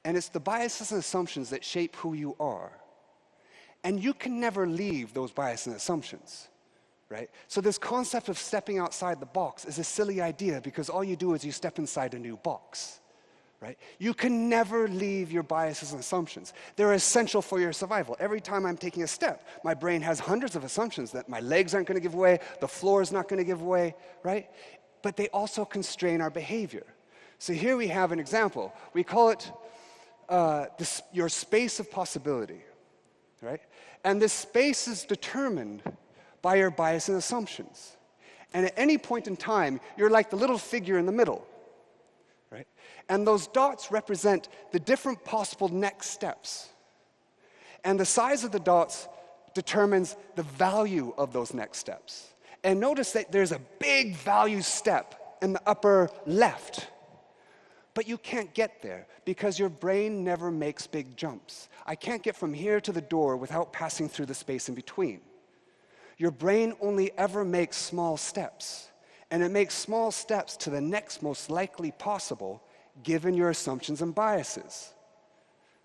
And it's the biases and assumptions that shape who you are. And you can never leave those biases and assumptions, right? So this concept of stepping outside the box is a silly idea because all you do is you step inside a new box, right? You can never leave your biases and assumptions. They're essential for your survival. Every time I'm taking a step, my brain has hundreds of assumptions that my legs aren't going to give way, the floor is not going to give way, right? But they also constrain our behavior. So here we have an example. We call it your space of possibility, right? And this space is determined by your bias and assumptions. And at any point in time, you're like the little figure in the middle, right? And those dots represent the different possible next steps. And the size of the dots determines the value of those next steps. And notice that there's a big value step in the upper left. But you can't get there because your brain never makes big jumps. I can't get from here to the door without passing through the space in between. Your brain only ever makes small steps, and it makes small steps to the next most likely possible given your assumptions and biases,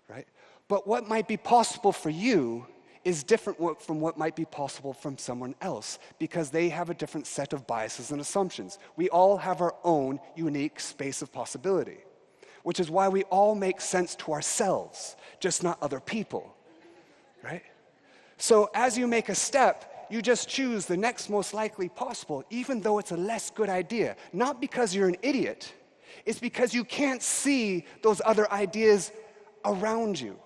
right? But what might be possible for you is different from what might be possible from someone else because they have a different set of biases and assumptions. We all have our own unique space of possibility, which is why we all make sense to ourselves, just not other people, right? So as you make a step, you just choose the next most likely possible, even though it's a less good idea. Not because you're an idiot, it's because you can't see those other ideas around you.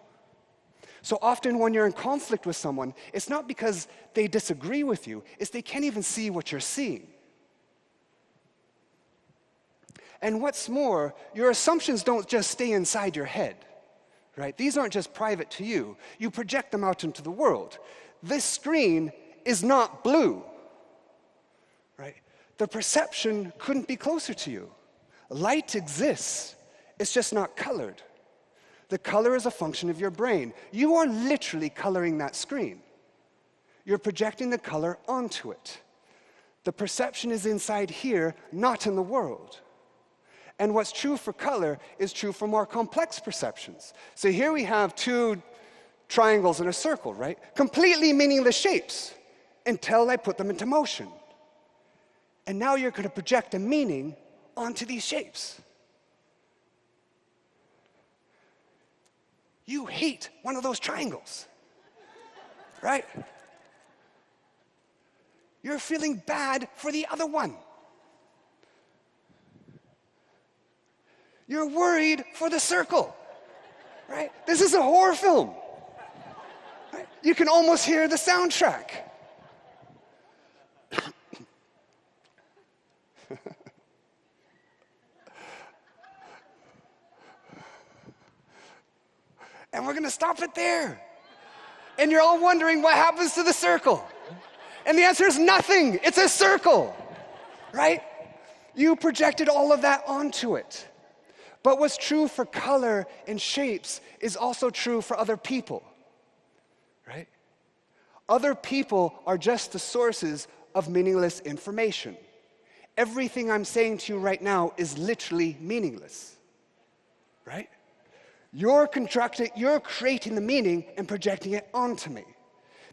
So often when you're in conflict with someone, it's not because they disagree with you, it's they can't even see what you're seeing. And what's more, your assumptions don't just stay inside your head, right? These aren't just private to you. You project them out into the world. This screen is not blue, right? The perception couldn't be closer to you. Light exists, it's just not colored. The color is a function of your brain. You are literally coloring that screen. You're projecting the color onto it. The perception is inside here, not in the world. And what's true for color is true for more complex perceptions. So here we have two triangles and a circle, right? Completely meaningless shapes until I put them into motion. And now you're going to project a meaning onto these shapes. You hate one of those triangles, right? You're feeling bad for the other one. You're worried for the circle, right? This is a horror film. Right? You can almost hear the soundtrack. And we're going to stop it there. And you're all wondering what happens to the circle. And the answer is nothing. It's a circle, right? You projected all of that onto it. But what's true for color and shapes is also true for other people, right? Other people are just the sources of meaningless information. Everything I'm saying to you right now is literally meaningless, right? You're creating the meaning and projecting it onto me.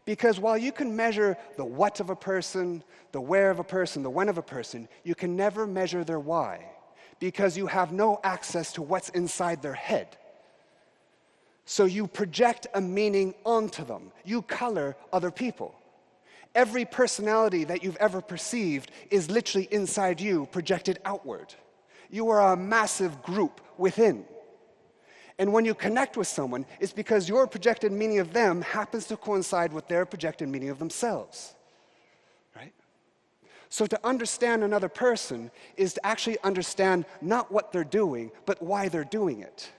Because while you can measure the what of a person, the where of a person, the when of a person, you can never measure their why. Because you have no access to what's inside their head. So you project a meaning onto them. You color other people. Every personality that you've ever perceived is literally inside you, projected outward. You are a massive group within. And when you connect with someone, it's because your projected meaning of them happens to coincide with their projected meaning of themselves, right? So to understand another person is to actually understand not what they're doing, but why they're doing it.